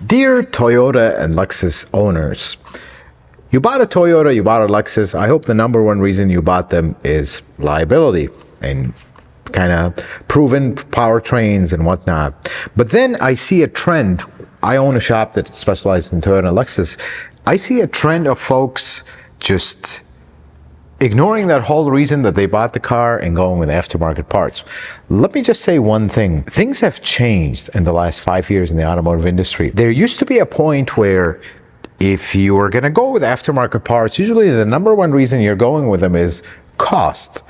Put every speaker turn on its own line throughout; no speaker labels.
Dear Toyota and Lexus owners, you bought a Toyota, you bought a Lexus. I hope the number one reason you bought them is liability and kind of proven powertrains and whatnot. But then I see a trend. I own a shop that specializes in Toyota and Lexus. I see a trend of folks just ignoring that whole reason that they bought the car and going with aftermarket parts. Let me just say one thing. Things have changed in the last 5 years in the automotive industry. There used to be a point where if you were going to go with aftermarket parts, usually the number one reason you're going with them is cost.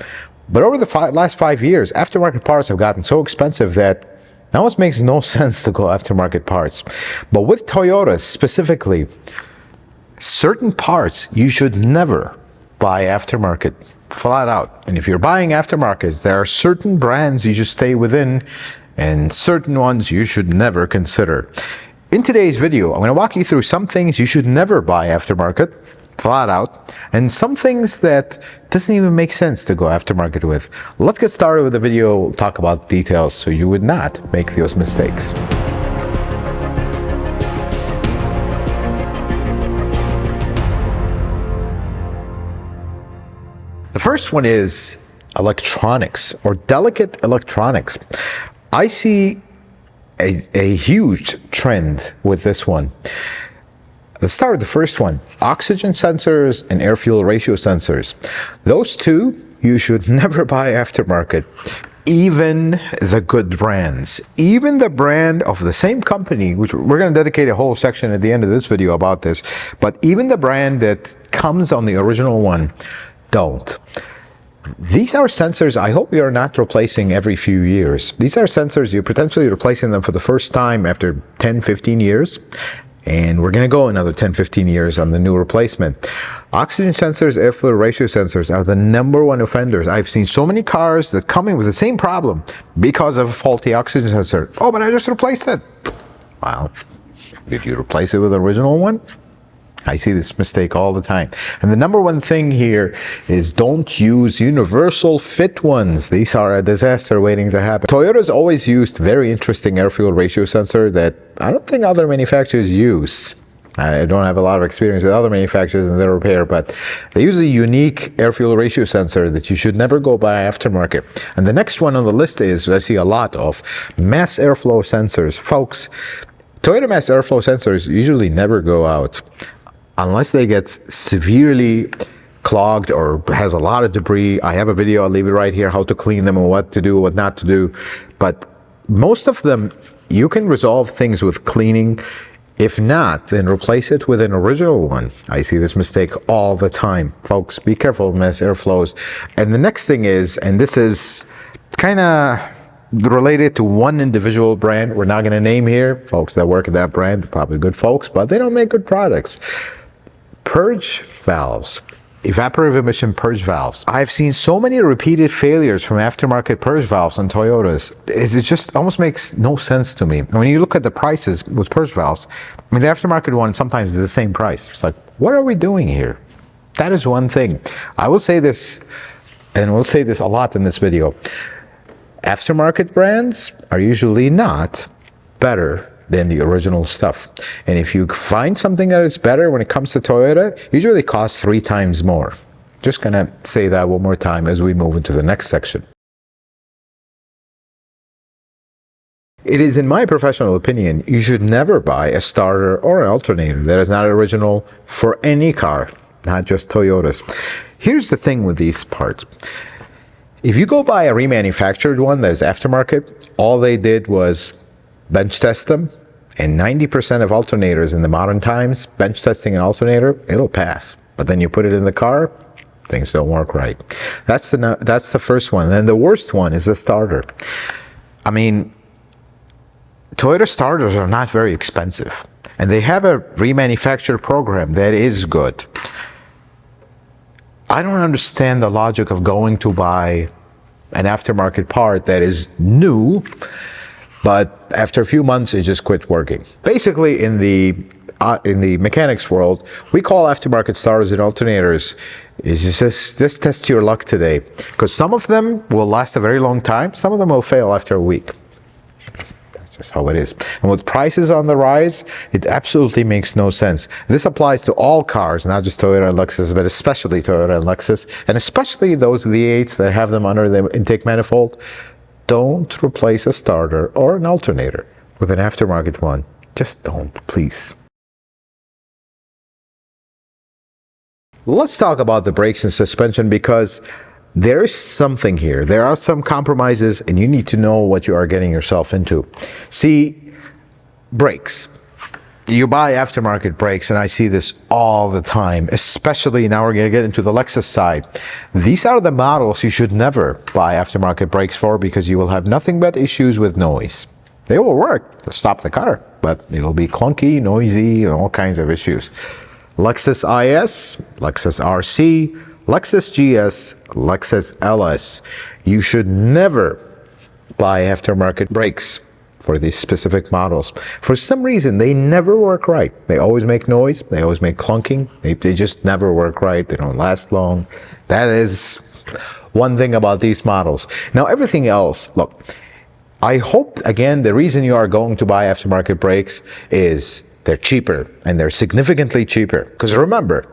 But over the last 5 years, aftermarket parts have gotten so expensive that it almost makes no sense to go aftermarket parts. But with Toyota specifically, certain parts you should never buy aftermarket, flat out. And if you're buying aftermarkets, there are certain brands you should stay within and certain ones you should never consider. In today's video, I'm going to walk you through some things you should never buy aftermarket, flat out, and some things that doesn't even make sense to go aftermarket with. Let's get started with the video. We'll talk about details so you would not make those mistakes. The first one is electronics or delicate electronics. I see a huge trend with this one. Let's start with the first one. Oxygen sensors and air fuel ratio sensors. Those two you should never buy aftermarket. Even the good brands, even the brand of the same company, which we're going to dedicate a whole section at the end of this video about this, but even the brand that comes on the original one, don't. These are sensors I hope you're not replacing every few years. These are sensors you're potentially replacing them for the first time after 10, 15 years. And we're going to go another 10, 15 years on the new replacement. Oxygen sensors, air fuel ratio sensors are the number one offenders. I've seen so many cars that come in with the same problem because of a faulty oxygen sensor. Oh, but I just replaced it. Well, did you replace it with the original one? I see this mistake all the time. And the number one thing here is don't use universal fit ones. These are a disaster waiting to happen. Toyota's always used very interesting air fuel ratio sensor that I don't think other manufacturers use. I don't have a lot of experience with other manufacturers in their repair, but they use a unique air fuel ratio sensor that you should never go buy aftermarket. And the next one on the list is, I see a lot of mass airflow sensors. Folks, Toyota mass airflow sensors usually never go out unless they get severely clogged or has a lot of debris. I have a video, I'll leave it right here, how to clean them and what to do, what not to do. But most of them, you can resolve things with cleaning. If not, then replace it with an original one. I see this mistake all the time. Folks, be careful of mass airflows. And the next thing is, and this is kind of related to one individual brand we're not going to name here. Folks that work at that brand, they're probably good folks, but they don't make good products. Purge valves, evaporative emission purge valves. I've seen so many repeated failures from aftermarket purge valves on Toyotas. It just almost makes no sense to me. When you look at the prices with purge valves, I mean, the aftermarket one sometimes is the same price. It's like, what are we doing here? That is one thing. I will say this, and we'll say this a lot in this video. Aftermarket brands are usually not better than the original stuff. And if you find something that is better when it comes to Toyota, usually costs 3 times more. Just gonna say that one more time as we move into the next section. It is, in my professional opinion, you should never buy a starter or an alternator that is not original for any car, not just Toyotas. Here's the thing with these parts. If you go buy a remanufactured one that is aftermarket, all they did was bench test them, and 90% of alternators in the modern times, bench testing an alternator, it'll pass. But then you put it in the car, things don't work right. That's the first one. And the worst one is the starter. I mean, Toyota starters are not very expensive, and they have a remanufactured program that is good. I don't understand the logic of going to buy an aftermarket part that is new, but after a few months it just quit working. Basically, in the mechanics world, we call aftermarket starters and alternators is just test your luck today, because some of them will last a very long time, some of them will fail after a week. That's how it is. And with prices on the rise, it absolutely makes no sense. This applies to all cars, not just Toyota and Lexus, but especially Toyota and Lexus, and especially those V8s that have them under the intake manifold. Don't replace a starter or an alternator with an aftermarket one. Just don't, please. Let's talk about the brakes and suspension, because there is something here. There are some compromises, and you need to know what you are getting yourself into. See, brakes. You buy aftermarket brakes, and I see this all the time, especially now we're going to get into the Lexus side. These are the models you should never buy aftermarket brakes for, because you will have nothing but issues with noise. They will work to stop the car, but it will be clunky, noisy, and all kinds of issues. Lexus IS, Lexus RC, Lexus GS, Lexus LS. You should never buy aftermarket brakes for these specific models. For some reason, they never work right. They always make noise. They always make clunking. They just never work right. They don't last long. That is one thing about these models. Now, everything else, look, I hope, again, the reason you are going to buy aftermarket brakes is they're cheaper, and they're significantly cheaper. Because remember,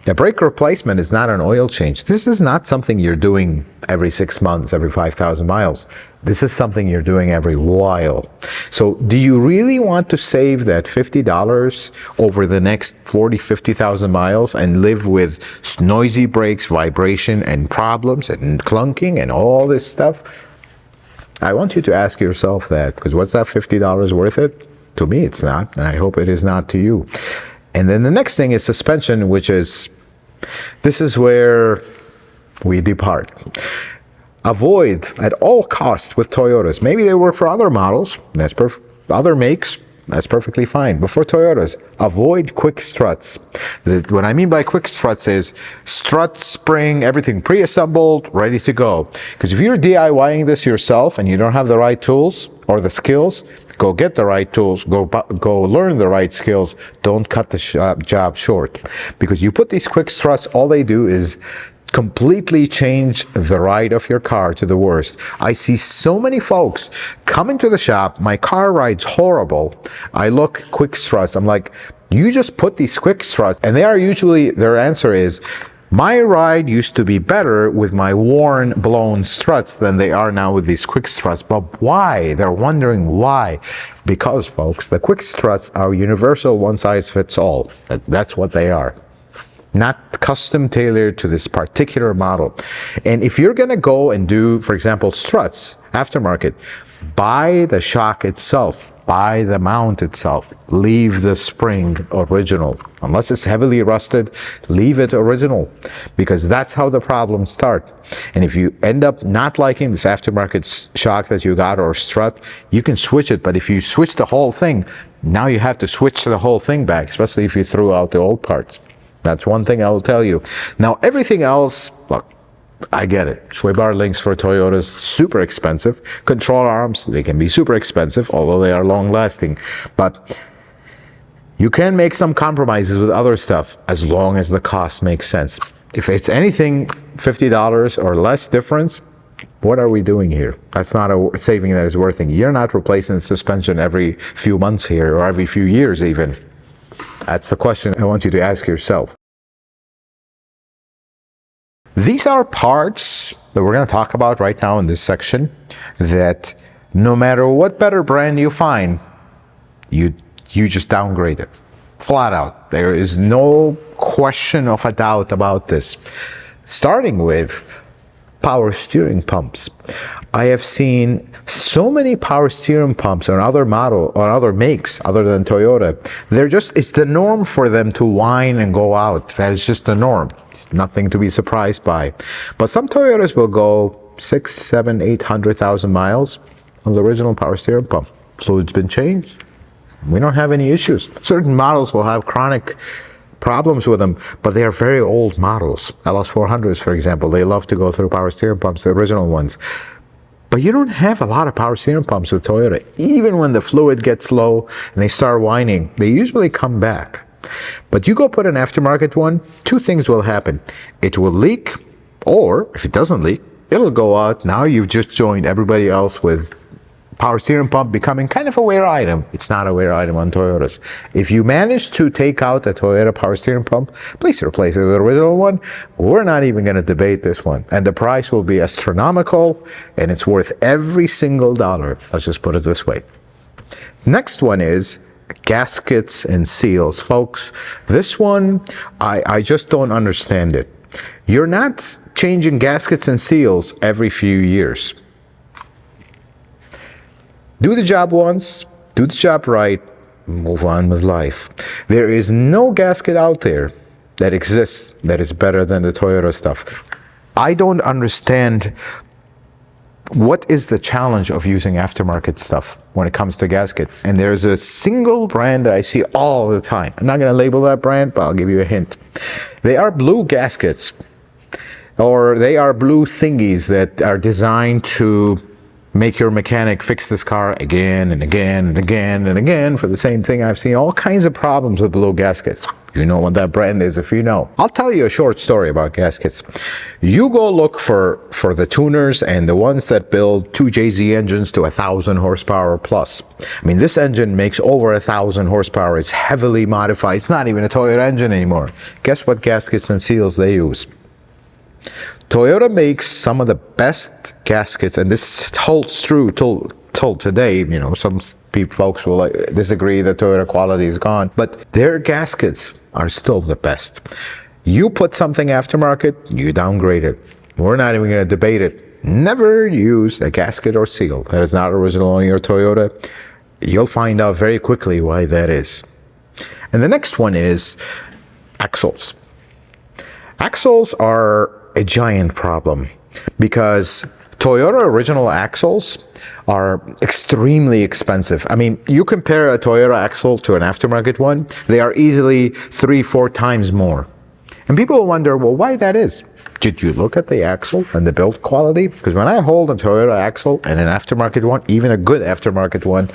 the brake replacement is not an oil change. This is not something you're doing every 6 months, every 5,000 miles. This is something you're doing every while. So do you really want to save that $50 over the next 40, 50,000 miles and live with noisy brakes, vibration, and problems, and clunking, and all this stuff? I want you to ask yourself that, because what's that $50 worth it? To me, it's not, and I hope it is not to you. And then the next thing is suspension, which is, this is where we depart. Avoid at all costs with Toyotas. Maybe they work for other models, that's other makes, that's perfectly fine. But for Toyotas, avoid quick struts. What I mean by quick struts is strut, spring, everything pre-assembled, ready to go. Because if you're DIYing this yourself and you don't have the right tools or the skills, go get the right tools, go learn the right skills. Don't cut the job short. Because you put these quick struts, all they do is completely change the ride of your car to the worst. I see so many folks come into the shop, my car rides horrible. I look, quick struts. I'm like, you just put these quick struts, and they are usually, their answer is, my ride used to be better with my worn, blown struts than they are now with these quick struts. But why? They're wondering why. Because, folks, the quick struts are universal, one size fits all. That's what they are. Not custom tailored to this particular model. And if you're gonna go and do, for example, struts, aftermarket, buy the shock itself, buy the mount itself, leave the spring original. Unless it's heavily rusted, leave it original, because that's how the problems start. And if you end up not liking this aftermarket shock that you got or strut, you can switch it. But if you switch the whole thing, now you have to switch the whole thing back, especially if you threw out the old parts. That's one thing I will tell you. Now, everything else, look, I get it. Sway bar links for Toyotas, super expensive. Control arms, they can be super expensive, although they are long lasting. But you can make some compromises with other stuff as long as the cost makes sense. If it's anything $50 or less difference, what are we doing here? That's not a saving that is worth it. You're not replacing the suspension every few months here, or every few years even. That's the question I want you to ask yourself. These are parts that we're going to talk about right now in this section that no matter what better brand you find, you just downgrade it. Flat out. There is no question of a doubt about this. Starting with power steering pumps. I have seen so many power steering pumps on other makes other than Toyota. It's the norm for them to whine and go out. That is just the norm. It's nothing to be surprised by. But some Toyotas will go 6, 7, 800,000 miles on the original power steering pump. Fluid's been changed. We don't have any issues. Certain models will have chronic problems with them, but they are very old models. LS400s, for example, they love to go through power steering pumps, the original ones. But you don't have a lot of power steering pumps with Toyota. Even when the fluid gets low and they start whining, they usually come back. But you go put an aftermarket one, two things will happen. It will leak, or if it doesn't leak, it'll go out. Now you've just joined everybody else with power steering pump becoming kind of a wear item. It's not a wear item on Toyotas. If you manage to take out a Toyota power steering pump, please replace it with the original one. We're not even going to debate this one. And the price will be astronomical, and it's worth every single dollar. Let's just put it this way. Next one is gaskets and seals. Folks, this one, I just don't understand it. You're not changing gaskets and seals every few years. Do the job once, do the job right, move on with life. There is no gasket out there that exists that is better than the Toyota stuff. I don't understand what is the challenge of using aftermarket stuff when it comes to gasket. And there's a single brand that I see all the time. I'm not going to label that brand, but I'll give you a hint. They are blue gaskets, or they are blue thingies that are designed to make your mechanic fix this car again and again and again and again for the same thing. I've seen all kinds of problems with blue gaskets. You know what that brand is if you know. I'll tell you a short story about gaskets. You go look for the tuners and the ones that build 2JZ engines to 1,000 horsepower plus. I mean, this engine makes over 1,000 horsepower. It's heavily modified. It's not even a Toyota engine anymore. Guess what gaskets and seals they use? Toyota makes some of the best gaskets, and this holds true till today. You know, some folks will disagree that Toyota quality is gone, but their gaskets are still the best. You put something aftermarket, you downgrade it. We're not even going to debate it. Never use a gasket or seal that is not original on your Toyota. You'll find out very quickly why that is. And the next one is axles. Axles are a giant problem because Toyota original axles are extremely expensive. I mean, you compare a Toyota axle to an aftermarket one, they are easily 3-4 times more. And people wonder, well, why that is? Did you look at the axle and the build quality? Because when I hold a Toyota axle and an aftermarket one, even a good aftermarket one,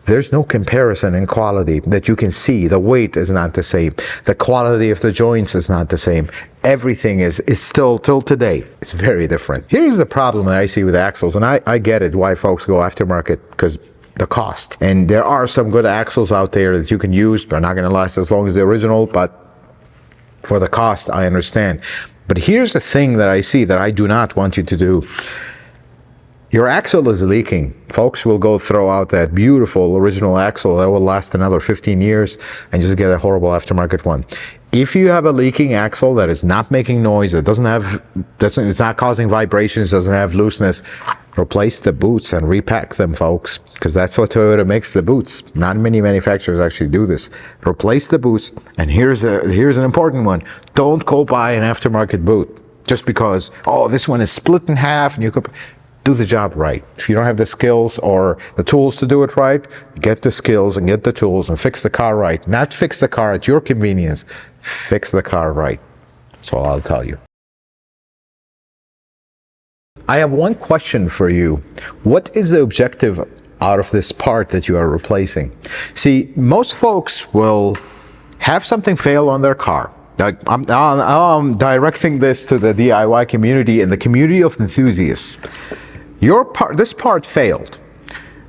there's no comparison in quality that you can see. The weight is not the same. The quality of the joints is not the same. Everything is still, till today, it's very different. Here's the problem that I see with axles, and I get it why folks go aftermarket, because the cost. And there are some good axles out there that you can use. They're not going to last as long as the original, but for the cost, I understand. But here's the thing that I see that I do not want you to do. Your axle is leaking. Folks will go throw out that beautiful original axle that will last another 15 years and just get a horrible aftermarket one. If you have a leaking axle that is not making noise, that it's not causing vibrations, doesn't have looseness, replace the boots and repack them, folks, because that's what Toyota makes the boots. Not many manufacturers actually do this. Replace the boots, and here's an important one. Don't go buy an aftermarket boot just because, oh, this one is split in half, and you could do the job right. If you don't have the skills or the tools to do it right, get the skills and get the tools and fix the car right. Not fix the car at your convenience. Fix the car right. That's all I'll tell you. I have one question for you. What is the objective out of this part that you are replacing? See, most folks will have something fail on their car. I'm directing this to the DIY community and the community of enthusiasts. This part failed.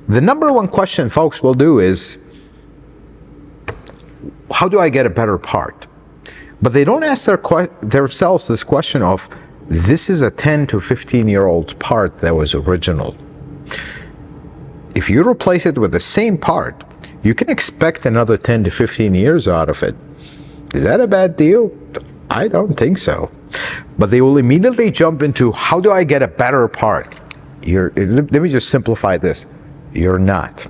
The number one question folks will do is, how do I get a better part? But they don't ask themselves this question of, this is a 10 to 15-year-old part that was original. If you replace it with the same part, you can expect another 10 to 15 years out of it. Is that a bad deal? I don't think so. But they will immediately jump into, how do I get a better part? Let me just simplify this. You're not.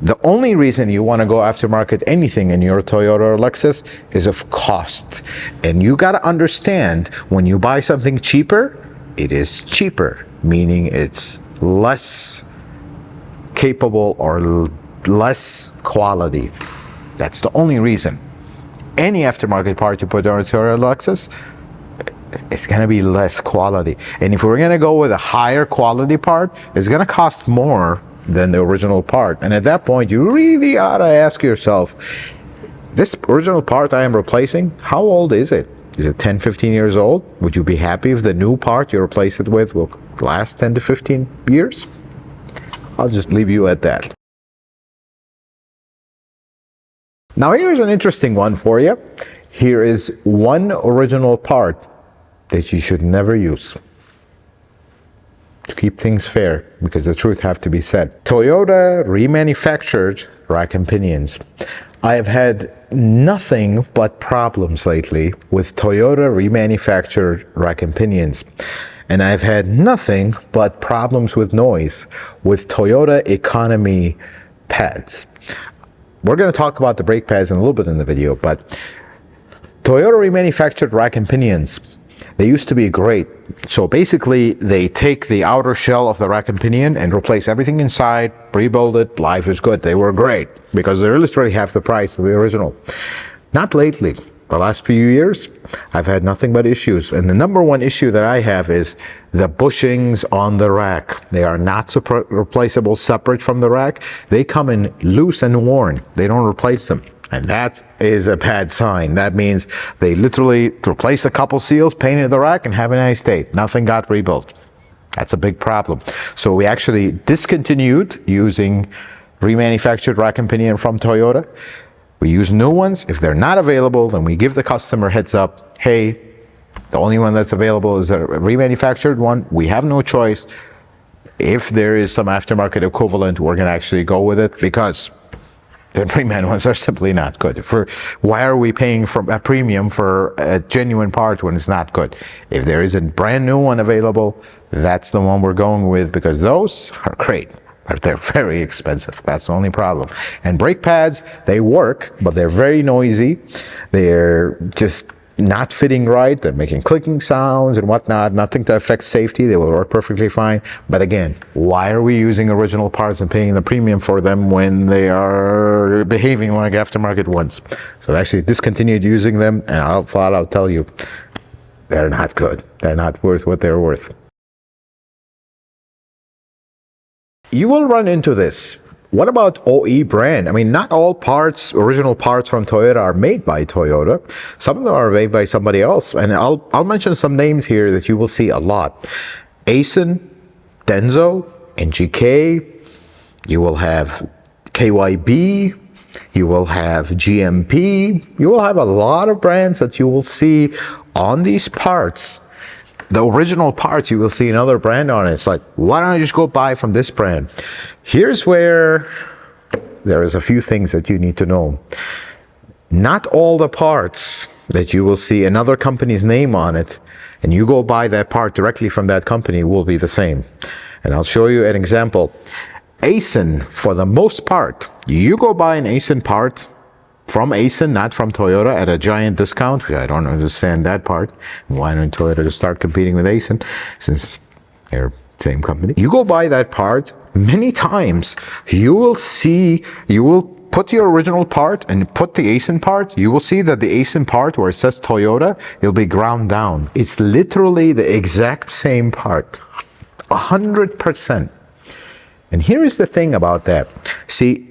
The only reason you want to go aftermarket anything in your Toyota or Lexus is of cost. And you got to understand, when you buy something cheaper, it is cheaper, meaning it's less capable or less quality. That's the only reason. Any aftermarket part you put on a Toyota or Lexus, it's going to be less quality. And if we're going to go with a higher quality part, it's going to cost more than the original part. And at that point, you really ought to ask yourself, this original part I am replacing, how old is it? Is it 10, 15 years old? Would you be happy if the new part you replace it with will last 10 to 15 years? I'll just leave you at that. Now here's an interesting one for you. Here is one original part that you should never use. To keep things fair, because the truth have to be said. Toyota remanufactured rack and pinions. I have had nothing but problems lately with Toyota remanufactured rack and pinions. And I've had nothing but problems with noise with Toyota economy pads. We're going to talk about the brake pads in a little bit in the video, but Toyota remanufactured rack and pinions, they used to be great. So basically, they take the outer shell of the rack and pinion and replace everything inside, rebuild it, life is good. They were great because they're literally half the price of the original. Not lately. The last few years, I've had nothing but issues. And the number one issue that I have is the bushings on the rack. They are not replaceable separate from the rack. They come in loose and worn. They don't replace them. And that is a bad sign. That means they literally replaced a couple seals, painted the rack, and have a nice day. Nothing got rebuilt. That's a big problem. So we actually discontinued using remanufactured rack and pinion from Toyota. We use new ones. If they're not available, then we give the customer heads up, hey, the only one that's available is a remanufactured one. We have no choice. If there is some aftermarket equivalent, we're going to actually go with it because the pre-man ones are simply not good. Why are we paying for a premium for a genuine part when it's not good? If there is a brand new one available, that's the one we're going with because those are great. But they're very expensive. That's the only problem. And brake pads, they work, but they're very noisy. They're just not fitting right. They're making clicking sounds and whatnot. Nothing to affect safety. They will work perfectly fine. But again, why are we using original parts and paying the premium for them when they are behaving like aftermarket ones? So I actually discontinued using them, and I'll flat out tell you, they're not good. They're not worth what they're worth. You will run into this. What about OE brand? I mean, not all parts, original parts from Toyota are made by Toyota. Some of them are made by somebody else. And I'll mention some names here that you will see a lot. Aisin, Denso, NGK. You will have KYB. You will have GMP. You will have a lot of brands that you will see on these parts. The original parts, you will see another brand on it. It's like, why don't I just go buy from this brand? Here's where there is a few things that you need to know. Not all the parts that you will see another company's name on it, and you go buy that part directly from that company, will be the same. And I'll show you an example. Aisin, for the most part, you go buy an Aisin part from Aisin, not from Toyota, at a giant discount, which I don't understand that part. Why don't Toyota just start competing with Aisin since they're the same company? You go buy that part, many times you will put your original part and put the Aisin part. You will see that the Aisin part where it says Toyota, it'll be ground down. It's literally the exact same part, 100%. And here is the thing about that. See,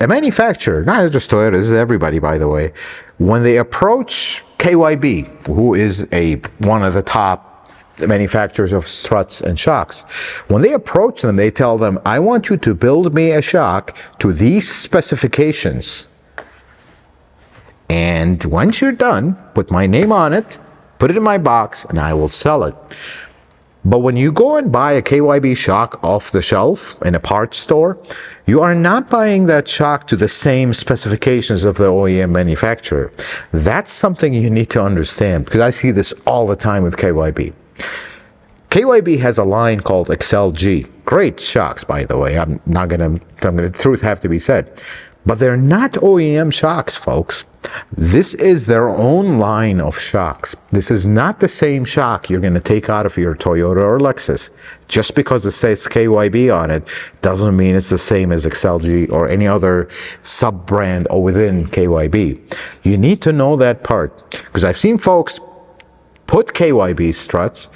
a manufacturer, not just Toyota, this is everybody, by the way, when they approach KYB, who is one of the top manufacturers of struts and shocks, when they approach them, they tell them, I want you to build me a shock to these specifications. And once you're done, put my name on it, put it in my box, and I will sell it. But when you go and buy a KYB shock off the shelf in a parts store, you are not buying that shock to the same specifications of the OEM manufacturer. That's something you need to understand, because I see this all the time with KYB. KYB has a line called XLG. Great shocks, by the way. The truth have to be said. But they're not OEM shocks, folks. This is their own line of shocks. This is not the same shock you're going to take out of your Toyota or Lexus. Just because it says KYB on it doesn't mean it's the same as XLG or any other sub-brand or within KYB. You need to know that part, because I've seen folks put KYB struts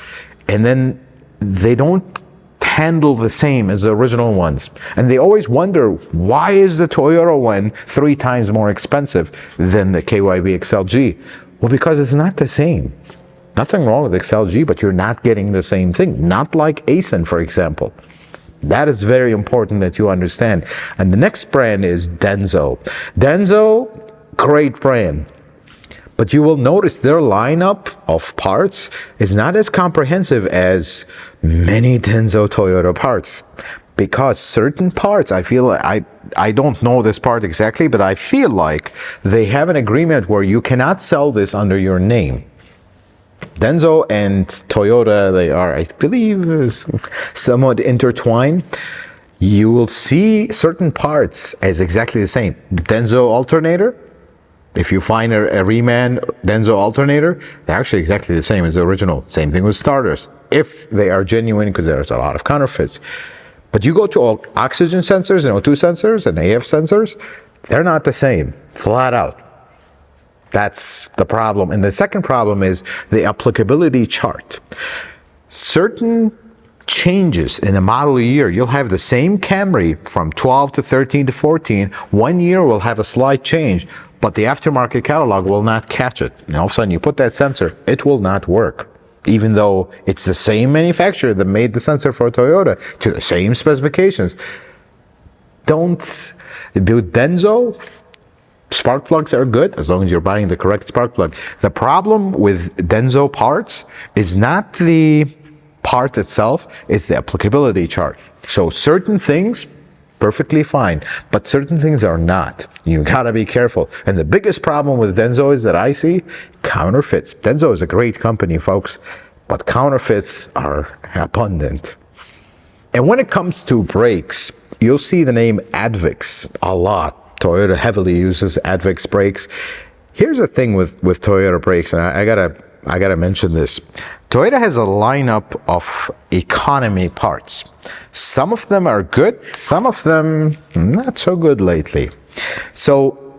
and then they don't handle the same as the original ones, and they always wonder, why is the Toyota one 3 times more expensive than the KYB XLG? Well, because it's not the same. Nothing wrong with XLG, but you're not getting the same thing. Not like Aisin, for example. That is very important that you understand. And the next brand is Denso. Denso, great brand. But you will notice their lineup of parts is not as comprehensive as many Denso Toyota parts. Because certain parts, I feel like, I don't know this part exactly, but I feel like they have an agreement where you cannot sell this under your name. Denso and Toyota, they are, I believe, somewhat intertwined. You will see certain parts as exactly the same. Denso alternator, if you find a reman Denso alternator, they're actually exactly the same as the original. Same thing with starters, if they are genuine, because there's a lot of counterfeits. But you go to all oxygen sensors and O2 sensors and AF sensors, they're not the same, flat out. That's the problem. And the second problem is the applicability chart. Certain changes in a model year, you'll have the same Camry from 12 to 13 to 14. 1 year will have a slight change, but the aftermarket catalog will not catch it. And all of a sudden you put that sensor, it will not work. Even though it's the same manufacturer that made the sensor for Toyota to the same specifications. With Denso, spark plugs are good as long as you're buying the correct spark plug. The problem with Denso parts is not the part itself, it's the applicability chart. So certain things, perfectly fine, but certain things are not. You gotta be careful. And the biggest problem with Denso is that I see counterfeits. Denso is a great company, folks, but counterfeits are abundant. And when it comes to brakes, you'll see the name Advix a lot. Toyota heavily uses Advix brakes. Here's the thing with Toyota brakes, and I gotta mention this. Toyota has a lineup of economy parts. Some of them are good, some of them not so good lately. So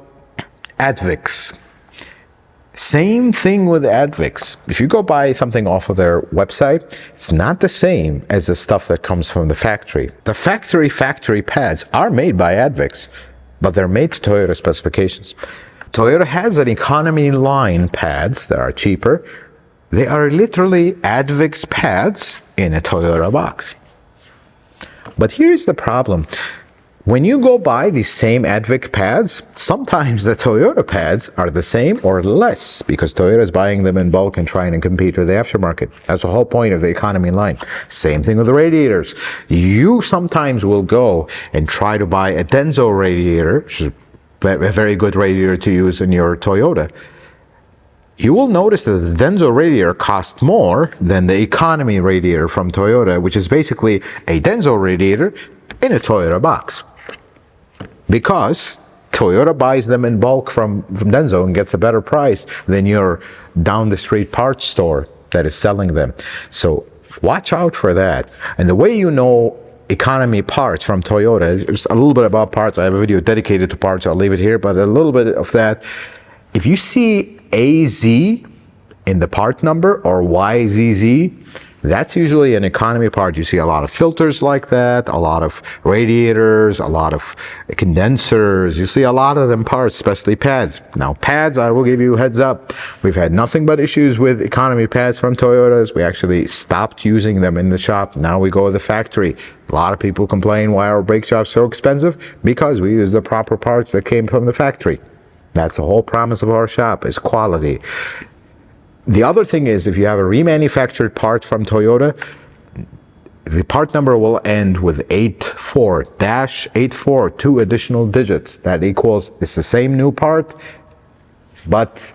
Advix, same thing with Advix. If you go buy something off of their website, it's not the same as the stuff that comes from the factory. The factory pads are made by Advix, but they're made to Toyota specifications. Toyota has an economy line pads that are cheaper. They are literally Advix pads in a Toyota box. But here's the problem. When you go buy these same Advix pads, sometimes the Toyota pads are the same or less because Toyota is buying them in bulk and trying to compete with the aftermarket. That's the whole point of the economy line. Same thing with the radiators. You sometimes will go and try to buy a Denso radiator, which is a very good radiator to use in your Toyota. You will notice that the Denso radiator costs more than the economy radiator from Toyota, which is basically a Denso radiator in a Toyota box. Because Toyota buys them in bulk from Denso and gets a better price than your down the street parts store that is selling them. So watch out for that. And the way you know economy parts from Toyota is a little bit about parts. I have a video dedicated to parts. I'll leave it here, but a little bit of that. If you see AZ in the part number or YZZ, that's usually an economy part. You see a lot of filters like that, a lot of radiators, a lot of condensers. You see a lot of them parts, especially pads. Now pads, I will give you a heads up. We've had nothing but issues with economy pads from Toyotas. We actually stopped using them in the shop. Now we go to the factory. A lot of people complain why our brake shop's so expensive because we use the proper parts that came from the factory. That's the whole promise of our shop, is quality. The other thing is, if you have a remanufactured part from Toyota, the part number will end with 84-84, 2 additional digits. That equals, it's the same new part, but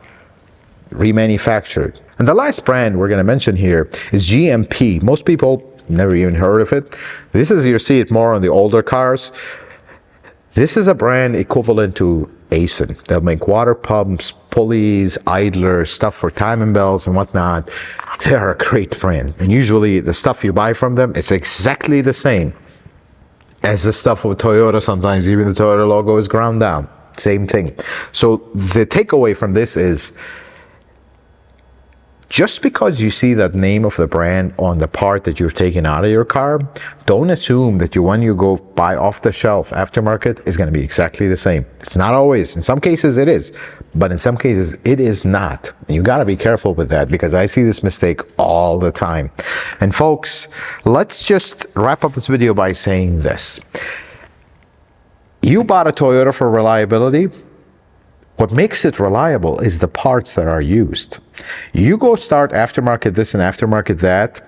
remanufactured. And the last brand we're going to mention here is GMP. Most people never even heard of it. You see it more on the older cars. This is a brand equivalent to ASIN. They'll make water pumps, pulleys, idlers, stuff for timing belts and whatnot. They are a great brand. And usually the stuff you buy from them, it's exactly the same as the stuff with Toyota. Sometimes even the Toyota logo is ground down. Same thing. So the takeaway from this is Just because you see that name of the brand on the part that you're taking out of your car, don't assume that when you go buy off the shelf aftermarket is going to be exactly the same. It's not always. In some cases it is, but in some cases it is not. And you got to be careful with that, because I see this mistake all the time. And folks, let's just wrap up this video by saying this. You bought a Toyota for reliability. What makes it reliable is the parts that are used. You go start aftermarket this and aftermarket that,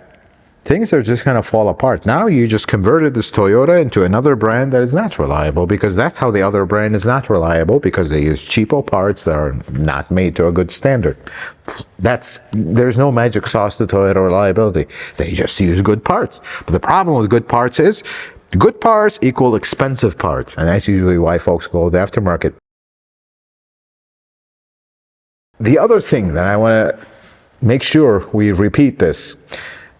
things are just going to fall apart. Now you just converted this Toyota into another brand that is not reliable, because that's how the other brand is not reliable, because they use cheapo parts that are not made to a good standard. There's no magic sauce to Toyota reliability. They just use good parts. But the problem with good parts is good parts equal expensive parts. And that's usually why folks go with the aftermarket. The other thing that I want to make sure we repeat this,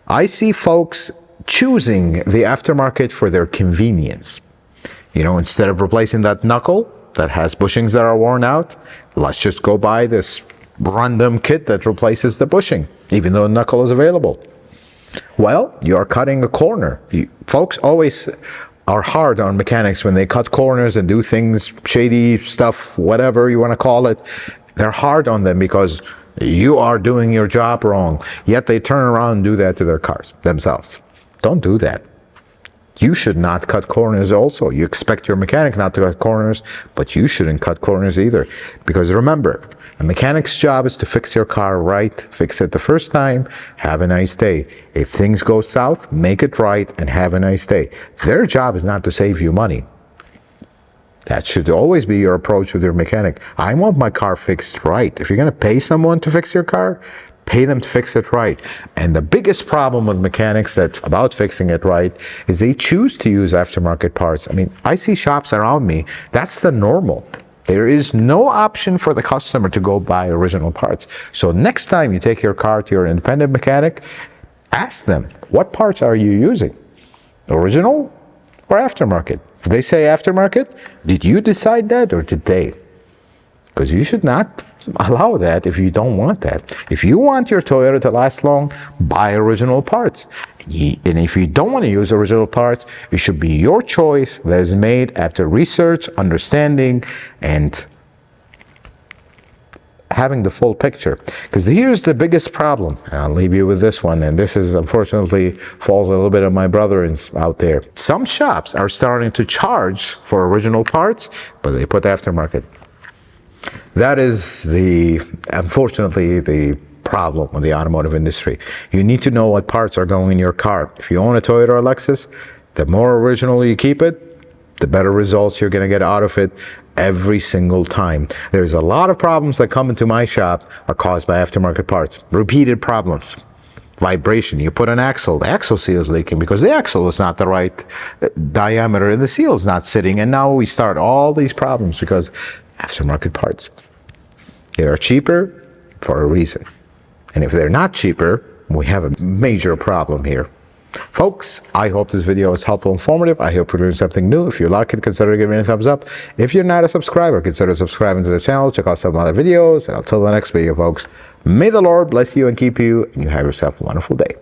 I see folks choosing the aftermarket for their convenience. You know, instead of replacing that knuckle that has bushings that are worn out, let's just go buy this random kit that replaces the bushing, even though the knuckle is available. Well, you're cutting a corner. Folks always are hard on mechanics when they cut corners and do things, shady stuff, whatever you want to call it. They're hard on them because you are doing your job wrong, yet they turn around and do that to their cars themselves. Don't do that. You should not cut corners also. You expect your mechanic not to cut corners, but you shouldn't cut corners either. Because remember, a mechanic's job is to fix your car right, fix it the first time, have a nice day. If things go south, make it right and have a nice day. Their job is not to save you money. That should always be your approach with your mechanic. I want my car fixed right. If you're going to pay someone to fix your car, pay them to fix it right. And the biggest problem with mechanics about fixing it right is they choose to use aftermarket parts. I mean, I see shops around me, that's the normal. There is no option for the customer to go buy original parts. So next time you take your car to your independent mechanic, ask them, what parts are you using? Original or aftermarket? If they say aftermarket, did you decide that or did they? Because you should not allow that if you don't want that. If you want your Toyota to last long, buy original parts. And if you don't want to use original parts, it should be your choice that is made after research, understanding, and having the full picture. Because here's the biggest problem, and I'll leave you with this one, and this is unfortunately falls a little bit on my brother out there. Some shops are starting to charge for original parts, but they put aftermarket. That is unfortunately the problem with the automotive industry. You need to know what parts are going in your car. If you own a Toyota or Lexus, the more original you keep it, the better results you're going to get out of it every single time. There's a lot of problems that come into my shop are caused by aftermarket parts. Repeated problems. Vibration. You put an axle, the axle seal is leaking because the axle is not the right diameter and the seal is not sitting. And now we start all these problems because aftermarket parts. They are cheaper for a reason. And if they're not cheaper, we have a major problem here. Folks, I hope this video was helpful and informative. I hope you learned something new. If you like it, consider giving it a thumbs up. If you're not a subscriber, consider subscribing to the channel. Check out some other videos. And until the next video, folks, may the Lord bless you and keep you, and you have yourself a wonderful day.